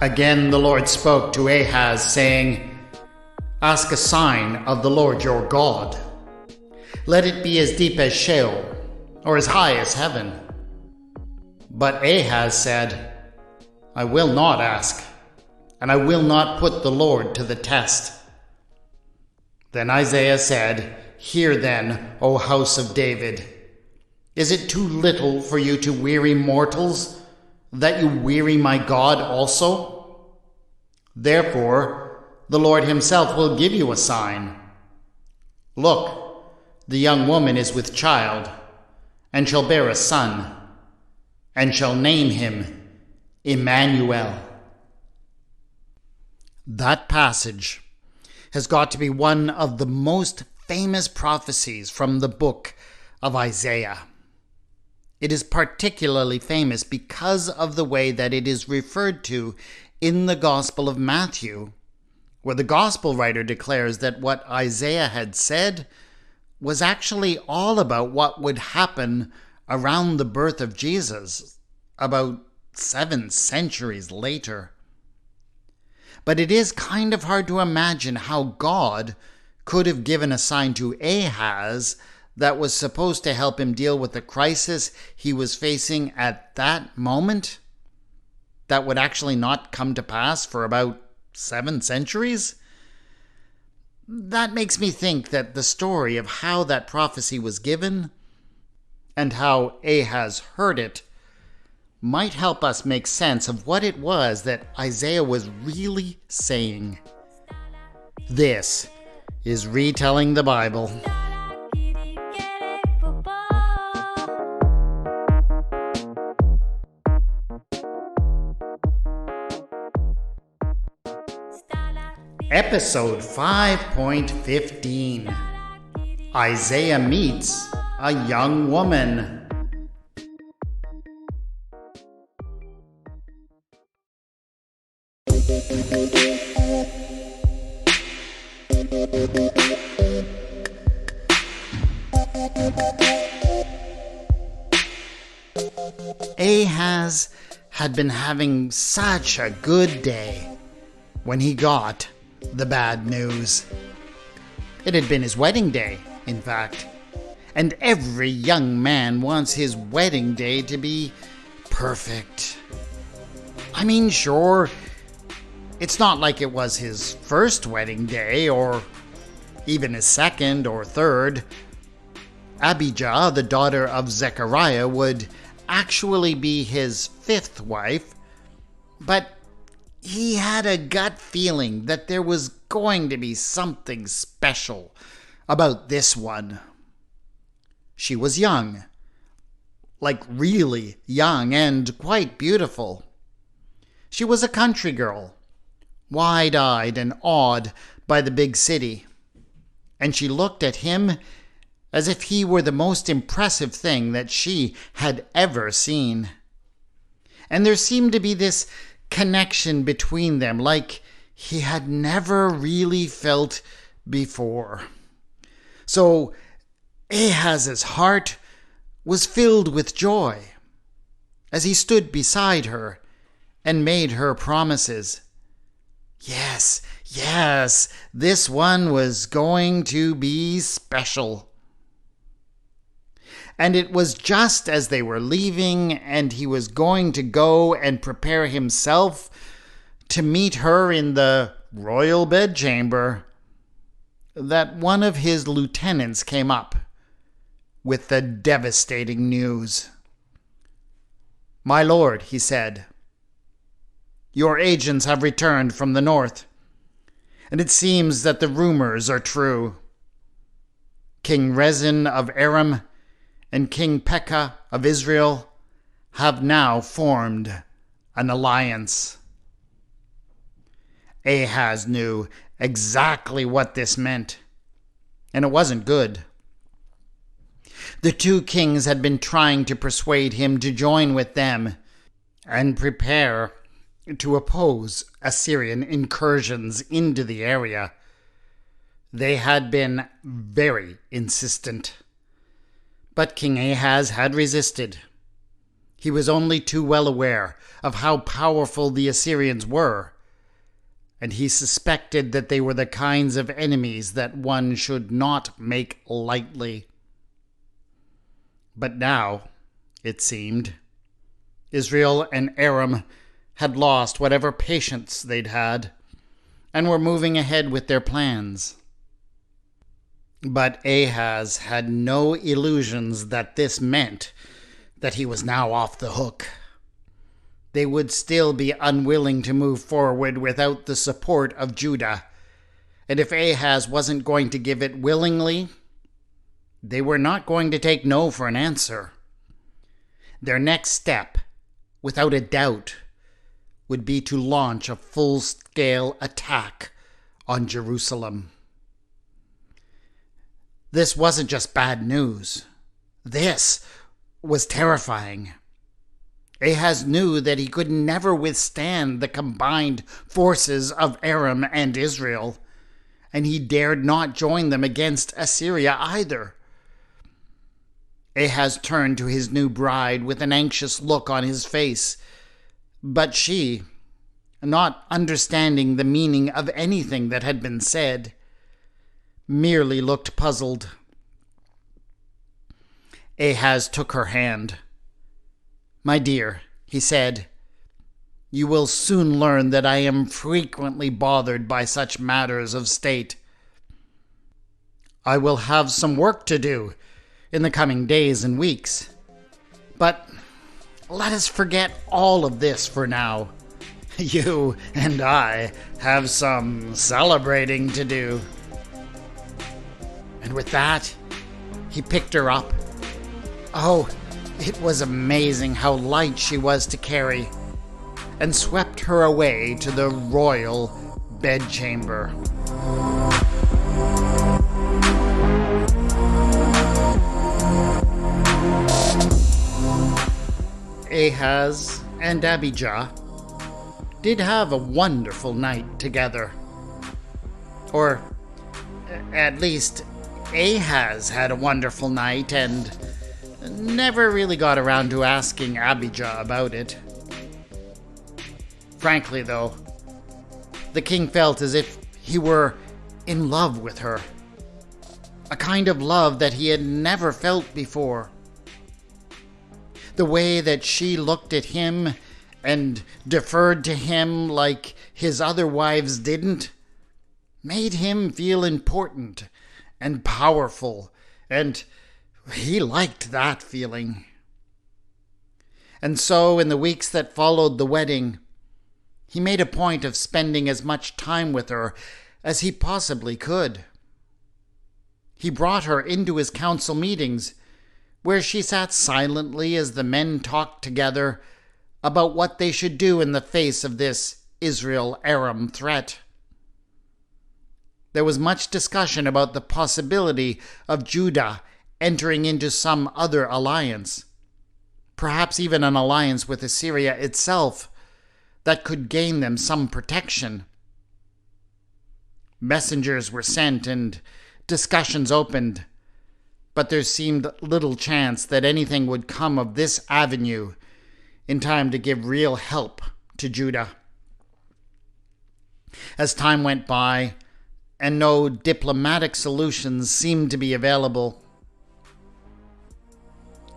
Again the Lord spoke to Ahaz, saying, "Ask a sign of the Lord your God. Let it be as deep as Sheol, or as high as heaven." But Ahaz said, "I will not ask, and I will not put the Lord to the test." Then Isaiah said, "Hear then, O house of David. Is it too little for you to weary mortals, that you weary my God also? Therefore, the Lord himself will give you a sign. Look, the young woman is with child, and shall bear a son, and shall name him Immanuel." That passage has got to be one of the most famous prophecies from the book of Isaiah. It is particularly famous because of the way that it is referred to in the Gospel of Matthew, where the Gospel writer declares that what Isaiah had said was actually all about what would happen around the birth of Jesus, about 7 centuries later. But it is kind of hard to imagine how God could have given a sign to Ahaz that was supposed to help him deal with the crisis he was facing at that moment, that would actually not come to pass for about 7 centuries? That makes me think that the story of how that prophecy was given and how Ahaz heard it might help us make sense of what it was that Isaiah was really saying. This is Retelling the Bible. Episode 5.15. Isaiah meets a young woman. Ahaz had been having such a good day when he got the bad news. It had been his wedding day, in fact, and every young man wants his wedding day to be perfect. I mean, sure, it's not like it was his first wedding day, or even his second or third. Abijah, the daughter of Zechariah, would actually be his 5th wife, but he had a gut feeling that there was going to be something special about this one. She was young, like really young, and quite beautiful. She was a country girl, wide-eyed and awed by the big city, and she looked at him as if he were the most impressive thing that she had ever seen. And there seemed to be this connection between them like he had never really felt before. So Ahaz's heart was filled with joy as he stood beside her and made her promises. Yes, this one was going to be special. And it was just as they were leaving and he was going to go and prepare himself to meet her in the royal bedchamber that one of his lieutenants came up with the devastating news. "My lord," he said, "your agents have returned from the north, and it seems that the rumors are true. King Rezin of Aram and King Pekah of Israel have now formed an alliance." Ahaz knew exactly what this meant, and it wasn't good. The 2 kings had been trying to persuade him to join with them and prepare to oppose Assyrian incursions into the area. They had been very insistent, but King Ahaz had resisted. He was only too well aware of how powerful the Assyrians were, and he suspected that they were the kinds of enemies that one should not make lightly. But now, it seemed, Israel and Aram had lost whatever patience they'd had, and were moving ahead with their plans. But Ahaz had no illusions that this meant that he was now off the hook. They would still be unwilling to move forward without the support of Judah, and if Ahaz wasn't going to give it willingly, they were not going to take no for an answer. Their next step, without a doubt, would be to launch a full-scale attack on Jerusalem. This wasn't just bad news. This was terrifying. Ahaz knew that he could never withstand the combined forces of Aram and Israel, and he dared not join them against Assyria either. Ahaz turned to his new bride with an anxious look on his face, but she, not understanding the meaning of anything that had been said, merely looked puzzled. Ahaz took her hand. "My dear," he said, "you will soon learn that I am frequently bothered by such matters of state. I will have some work to do in the coming days and weeks. But let us forget all of this for now. You and I have some celebrating to do." And with that, he picked her up. Oh, it was amazing how light she was to carry, and swept her away to the royal bedchamber. Ahaz and Abijah did have a wonderful night together. Or, at least, Ahaz had a wonderful night and never really got around to asking Abijah about it. Frankly, though, the king felt as if he were in love with her. A kind of love that he had never felt before. The way that she looked at him and deferred to him like his other wives didn't made him feel important and powerful, and he liked that feeling. And so, in the weeks that followed the wedding, he made a point of spending as much time with her as he possibly could. He brought her into his council meetings, where she sat silently as the men talked together about what they should do in the face of this Israel-Aram threat. There was much discussion about the possibility of Judah entering into some other alliance, perhaps even an alliance with Assyria itself, that could gain them some protection. Messengers were sent and discussions opened, but there seemed little chance that anything would come of this avenue in time to give real help to Judah. As time went by, and no diplomatic solutions seemed to be available,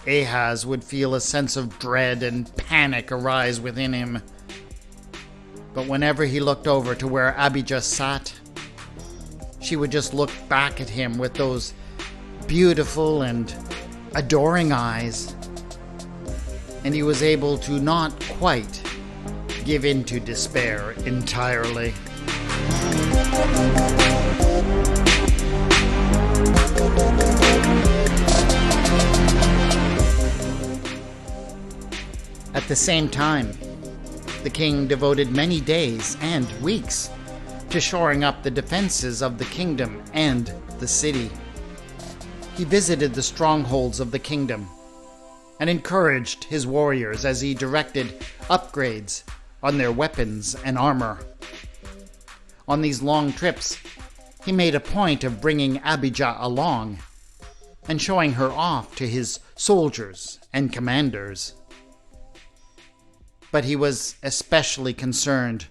Ahaz would feel a sense of dread and panic arise within him. But whenever he looked over to where Abijah sat, she would just look back at him with those beautiful and adoring eyes, and he was able to not quite give in to despair entirely. At the same time, the king devoted many days and weeks to shoring up the defenses of the kingdom and the city. He visited the strongholds of the kingdom and encouraged his warriors as he directed upgrades on their weapons and armor. On these long trips, he made a point of bringing Abijah along and showing her off to his soldiers and commanders. but he was especially concerned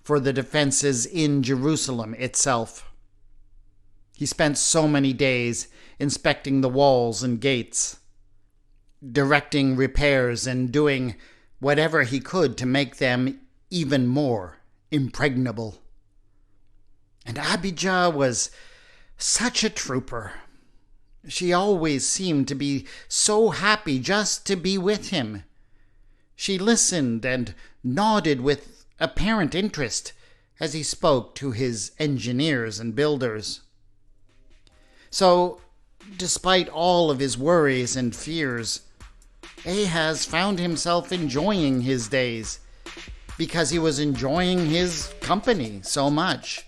for the defenses in Jerusalem itself. He spent so many days inspecting the walls and gates, directing repairs and doing whatever he could to make them even more impregnable. And Abijah was such a trooper. She always seemed to be so happy just to be with him. She listened and nodded with apparent interest as he spoke to his engineers and builders. So, despite all of his worries and fears, Ahaz found himself enjoying his days because he was enjoying his company so much.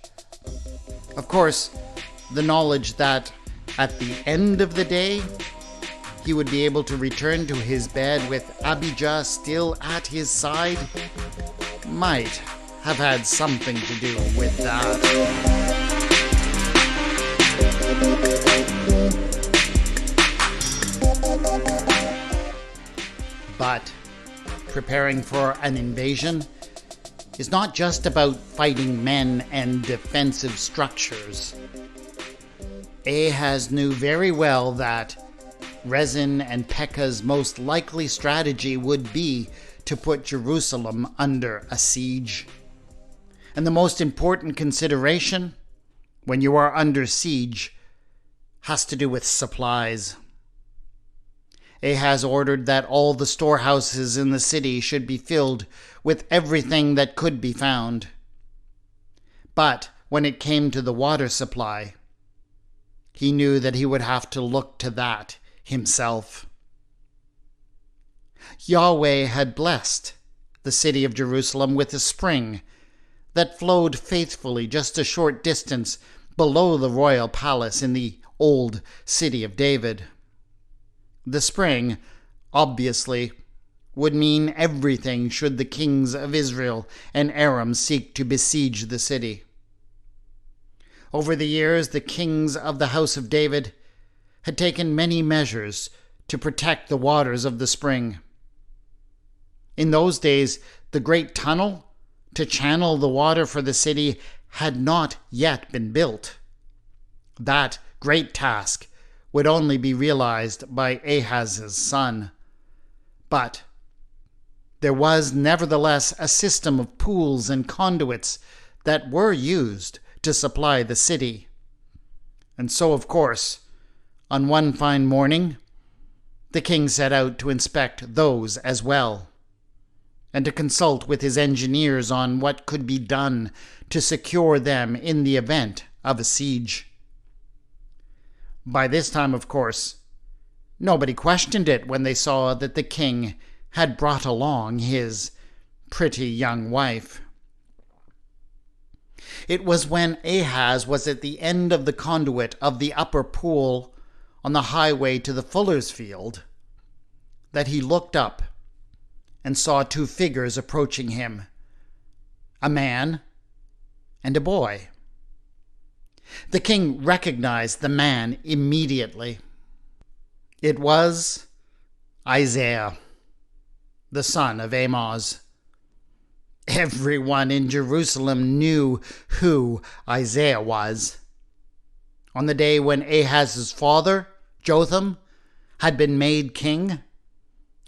Of course, the knowledge that at the end of the day, he would be able to return to his bed with Abijah still at his side might have had something to do with that. But preparing for an invasion is not just about fighting men and defensive structures. Ahaz knew very well that Rezin and Pekah's most likely strategy would be to put Jerusalem under a siege. And the most important consideration when you are under siege has to do with supplies. Ahaz ordered that all the storehouses in the city should be filled with everything that could be found. But when it came to the water supply, he knew that he would have to look to that himself. Yahweh had blessed the city of Jerusalem with a spring that flowed faithfully just a short distance below the royal palace in the old city of David. The spring, obviously, would mean everything should the kings of Israel and Aram seek to besiege the city. Over the years, the kings of the house of David had taken many measures to protect the waters of the spring. In those days, the great tunnel to channel the water for the city had not yet been built. That great task would only be realized by Ahaz's son. But there was nevertheless a system of pools and conduits that were used to supply the city. And so, of course, on one fine morning, the king set out to inspect those as well, and to consult with his engineers on what could be done to secure them in the event of a siege. By this time, of course, nobody questioned it when they saw that the king had brought along his pretty young wife. It was when Ahaz was at the end of the conduit of the upper pool on the highway to the fuller's field that he looked up and saw two figures approaching him, a man and a boy. The king recognized the man immediately. It was Isaiah, the son of Amoz. Everyone in Jerusalem knew who Isaiah was. On the day when Ahaz's father, Jotham, had been made king,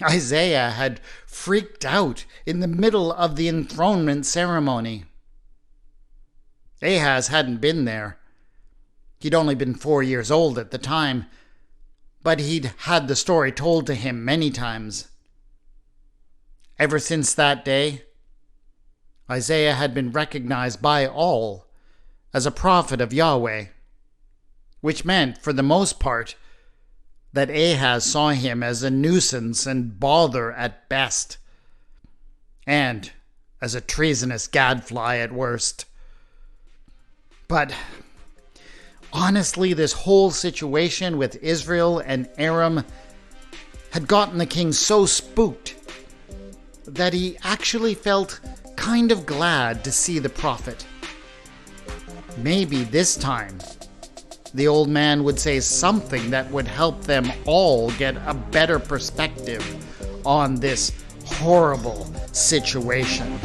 Isaiah had freaked out in the middle of the enthronement ceremony. Ahaz hadn't been there. He'd only been 4 years old at the time, but he'd had the story told to him many times. Ever since that day, Isaiah had been recognized by all as a prophet of Yahweh, which meant, for the most part, that Ahaz saw him as a nuisance and bother at best, and as a treasonous gadfly at worst. But honestly, this whole situation with Israel and Aram had gotten the king so spooked that he actually felt kind of glad to see the prophet. Maybe this time the old man would say something that would help them all get a better perspective on this horrible situation.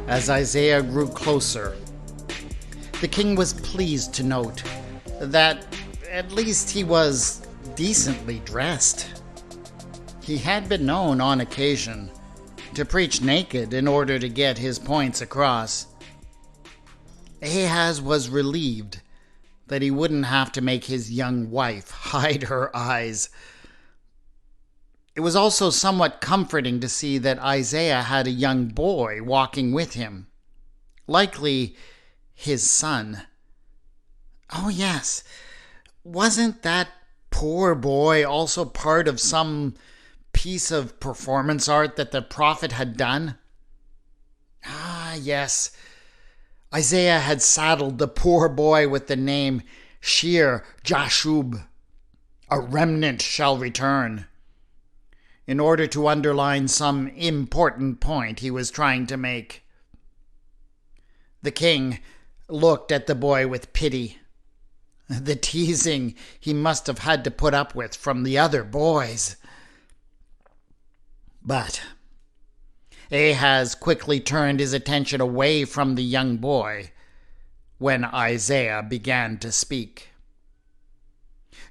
As Isaiah grew closer, the king was pleased to note that at least he was decently dressed. He had been known on occasion to preach naked in order to get his points across. Ahaz was relieved that he wouldn't have to make his young wife hide her eyes. It was also somewhat comforting to see that Isaiah had a young boy walking with him, likely his son. Oh yes, wasn't that poor boy also part of some piece of performance art that the prophet had done? Ah, yes. Isaiah had saddled the poor boy with the name Shir Jashub, a remnant shall return, in order to underline some important point he was trying to make. The king looked at the boy with pity. The teasing he must have had to put up with from the other boys. But Ahaz quickly turned his attention away from the young boy when Isaiah began to speak.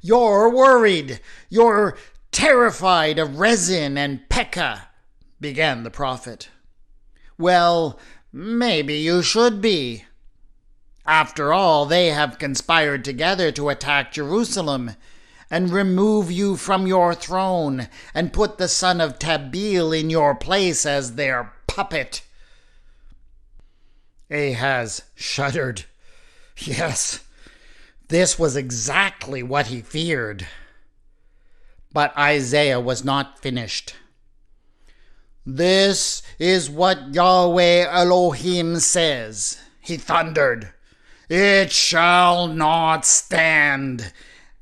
"You're worried. You're terrified of Rezin and Pekah," began the prophet. "Well, maybe you should be. After all, they have conspired together to attack Jerusalem and remove you from your throne and put the son of Tabeel in your place as their puppet." Ahaz shuddered. Yes, this was exactly what he feared. But Isaiah was not finished. "This is what Yahweh Elohim says," he thundered. "It shall not stand,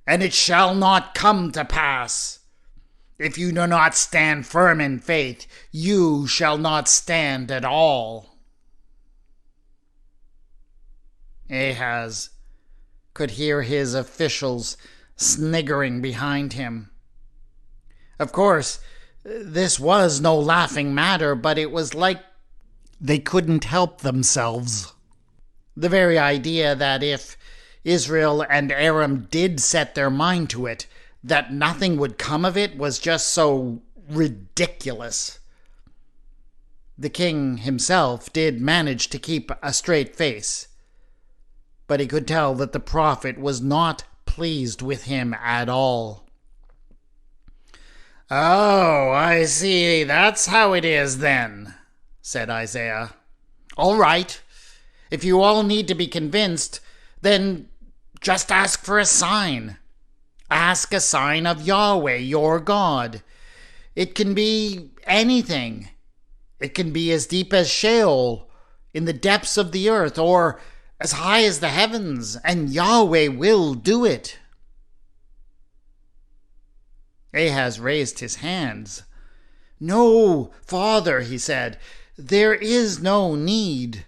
and it shall not come to pass. If you do not stand firm in faith, you shall not stand at all." Ahaz could hear his officials sniggering behind him. Of course, this was no laughing matter, but it was like they couldn't help themselves. The very idea that if Israel and Aram did set their mind to it, that nothing would come of it was just so ridiculous. The king himself did manage to keep a straight face, but he could tell that the prophet was not pleased with him at all. "Oh, I see, that's how it is then," said Isaiah. "All right, if you all need to be convinced, then just ask for a sign. Ask a sign of Yahweh, your God. It can be anything. It can be as deep as Sheol, in the depths of the earth, or as high as the heavens, and Yahweh will do it." Ahaz raised his hands. "No, Father," he said, "there is no need.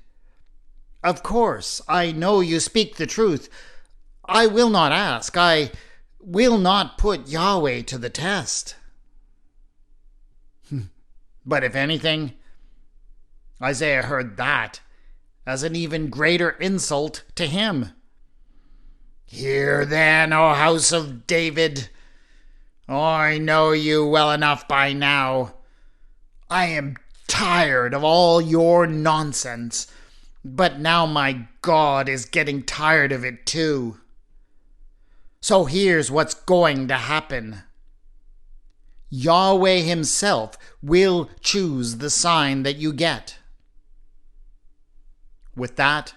Of course, I know you speak the truth. I will not ask. I will not put Yahweh to the test." But if anything, Isaiah heard that as an even greater insult to him. "Hear then, O house of David. I know you well enough by now. I am tired of all your nonsense, but now my God is getting tired of it too. So here's what's going to happen. Yahweh himself will choose the sign that you get." With that,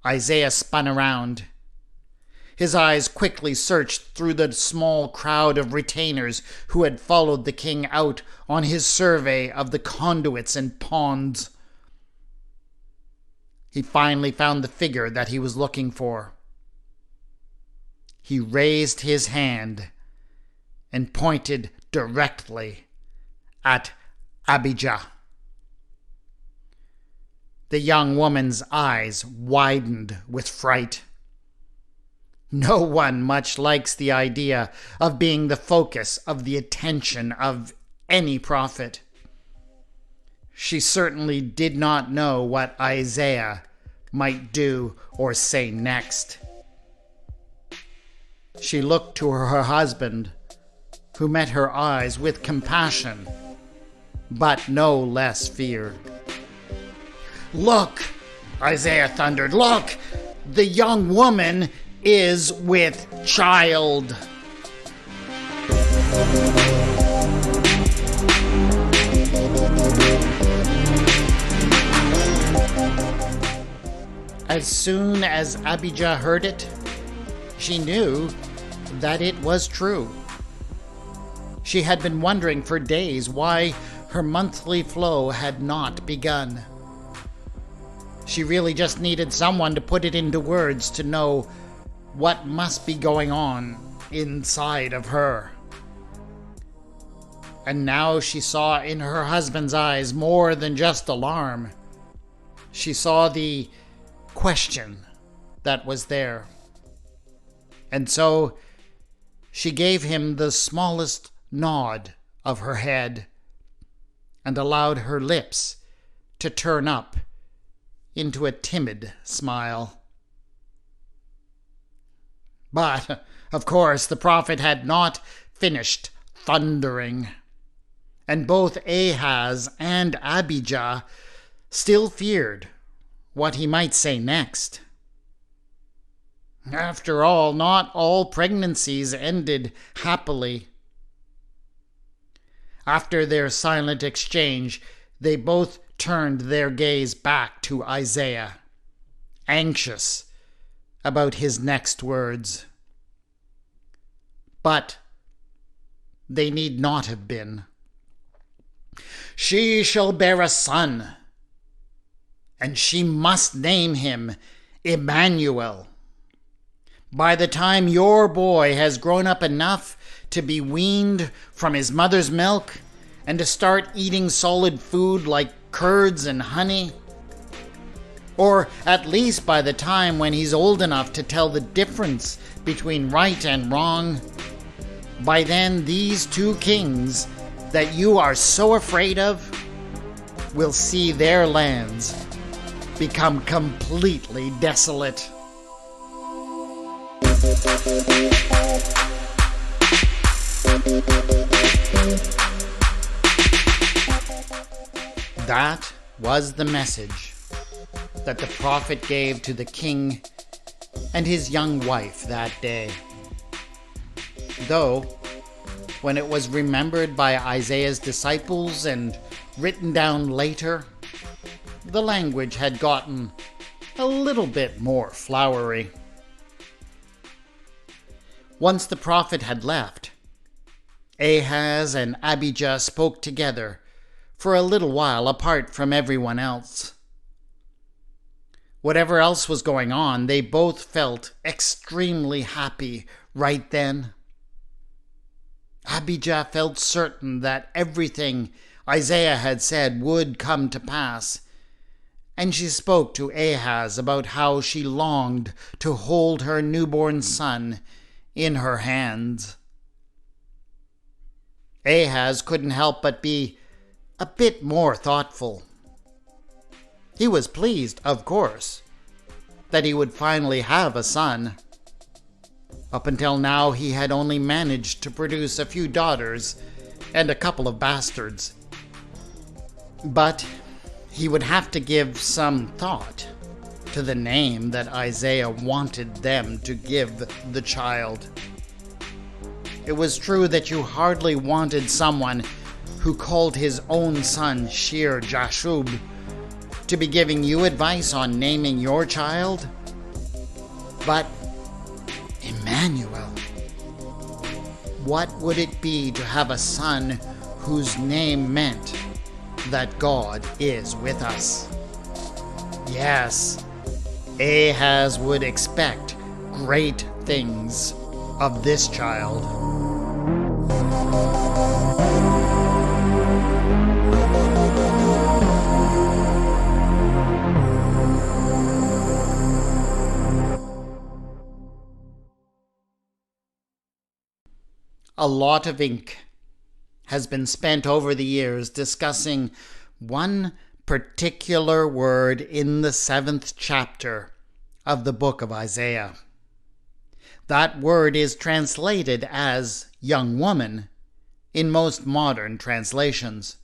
Isaiah spun around. His eyes quickly searched through the small crowd of retainers who had followed the king out on his survey of the conduits and ponds. He finally found the figure that he was looking for. He raised his hand and pointed directly at Abijah. The young woman's eyes widened with fright. No one much likes the idea of being the focus of the attention of any prophet. She certainly did not know what Isaiah might do or say next. She looked to her husband, who met her eyes with compassion, but no less fear. "Look!" Isaiah thundered. "Look! The young woman is with child." As soon as Abijah heard it, she knew that it was true. She had been wondering for days why her monthly flow had not begun. She really just needed someone to put it into words to know what must be going on inside of her. And now she saw in her husband's eyes more than just alarm. She saw the question that was there. And so she gave him the smallest nod of her head and allowed her lips to turn up into a timid smile. But, of course, the prophet had not finished thundering, and both Ahaz and Abijah still feared what he might say next. After all, not all pregnancies ended happily. After their silent exchange, they both turned their gaze back to Isaiah, anxious about his next words. But they need not have been. "She shall bear a son, and she must name him Immanuel. By the time your boy has grown up enough to be weaned from his mother's milk and to start eating solid food like curds and honey, or at least by the time when he's old enough to tell the difference between right and wrong, by then these two kings that you are so afraid of will see their lands become completely desolate." That was the message that the prophet gave to the king and his young wife that day. Though, when it was remembered by Isaiah's disciples and written down later, the language had gotten a little bit more flowery. Once the prophet had left, Ahaz and Abijah spoke together for a little while apart from everyone else. Whatever else was going on, they both felt extremely happy right then. Abijah felt certain that everything Isaiah had said would come to pass, and she spoke to Ahaz about how she longed to hold her newborn son in her hands. Ahaz couldn't help but be a bit more thoughtful. He was pleased, of course, that he would finally have a son. Up until now, he had only managed to produce a few daughters and a couple of bastards. But he would have to give some thought to the name that Isaiah wanted them to give the child. It was true that you hardly wanted someone who called his own son Shir Jashub to be giving you advice on naming your child. But Immanuel, what would it be to have a son whose name meant that God is with us? Yes, Ahaz would expect great things of this child. A lot of ink has been spent over the years discussing one particular word in the 7th chapter of the book of Isaiah. That word is translated as young woman in most modern translations.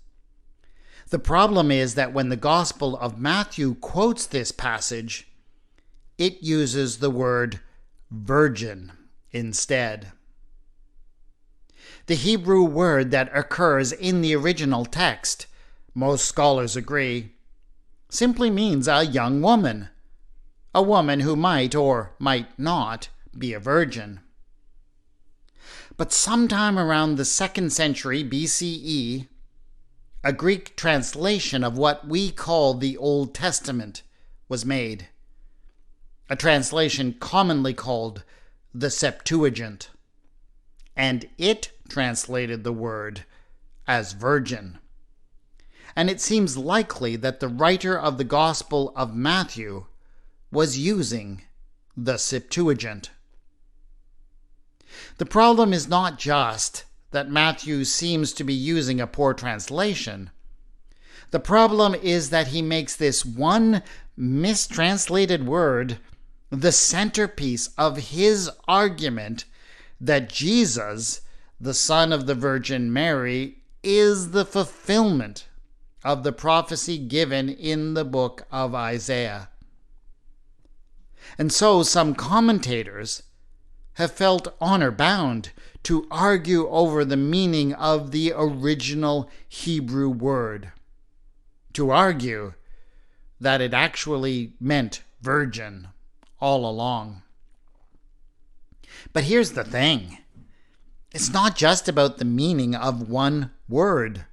The problem is that when the Gospel of Matthew quotes this passage, it uses the word virgin instead. The Hebrew word that occurs in the original text, most scholars agree, simply means a young woman, a woman who might or might not be a virgin. But sometime around the 2nd century BCE, a Greek translation of what we call the Old Testament was made, a translation commonly called the Septuagint, and it translated the word as virgin. And it seems likely that the writer of the Gospel of Matthew was using the Septuagint. The problem is not just that Matthew seems to be using a poor translation. The problem is that he makes this one mistranslated word the centerpiece of his argument that Jesus, the son of the Virgin Mary, is the fulfillment of the prophecy given in the book of Isaiah. And so some commentators have felt honor-bound to argue over the meaning of the original Hebrew word, to argue that it actually meant virgin all along. But here's the thing. It's not just about the meaning of one word.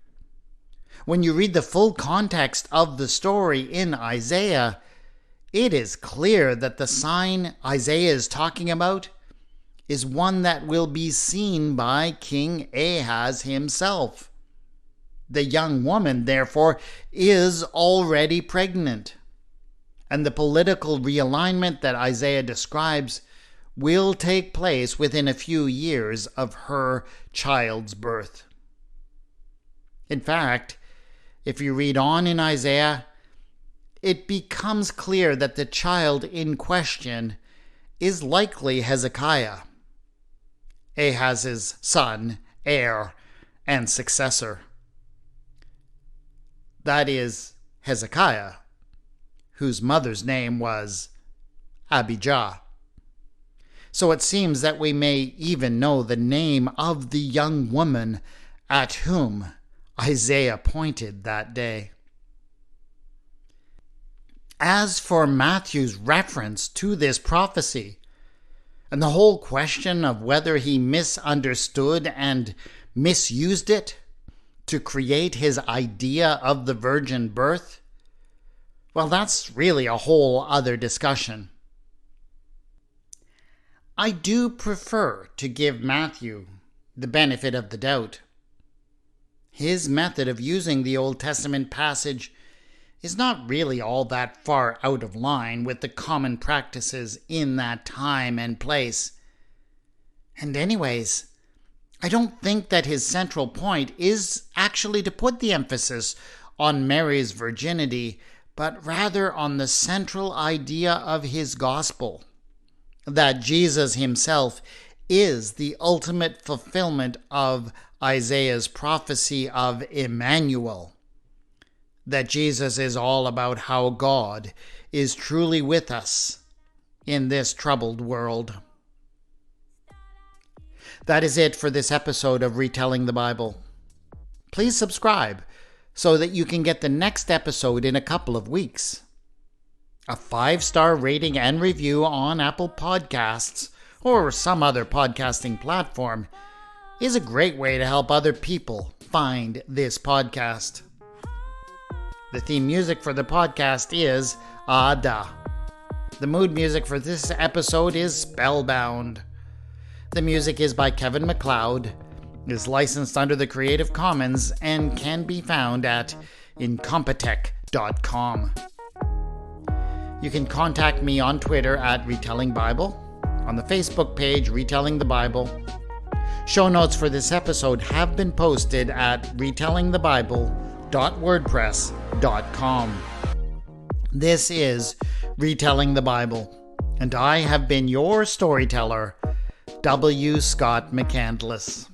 When you read the full context of the story in Isaiah, it is clear that the sign Isaiah is talking about is one that will be seen by King Ahaz himself. The young woman, therefore, is already pregnant, and the political realignment that Isaiah describes will take place within a few years of her child's birth. In fact, if you read on in Isaiah, it becomes clear that the child in question is likely Hezekiah, Ahaz's son, heir, and successor. That is Hezekiah, whose mother's name was Abijah. So it seems that we may even know the name of the young woman at whom Isaiah pointed that day. As for Matthew's reference to this prophecy, and the whole question of whether he misunderstood and misused it to create his idea of the virgin birth, well, that's really a whole other discussion. I do prefer to give Matthew the benefit of the doubt. His method of using the Old Testament passage is not really all that far out of line with the common practices in that time and place. And anyways, I don't think that his central point is actually to put the emphasis on Mary's virginity, but rather on the central idea of his gospel, that Jesus himself is the ultimate fulfillment of Isaiah's prophecy of Immanuel, that Jesus is all about how God is truly with us in this troubled world. That is it for this episode of Retelling the Bible. Please subscribe so that you can get the next episode in a couple of weeks. A 5-star rating and review on Apple Podcasts or some other podcasting platform is a great way to help other people find this podcast. The theme music for the podcast is Ada. The mood music for this episode is Spellbound. The music is by Kevin MacLeod, is licensed under the Creative Commons, and can be found at incompetech.com. You can contact me on Twitter at Retelling Bible, on the Facebook page Retelling the Bible, Show notes for this episode have been posted at retellingthebible.wordpress.com. This is Retelling the Bible, and I have been your storyteller, W. Scott McCandless.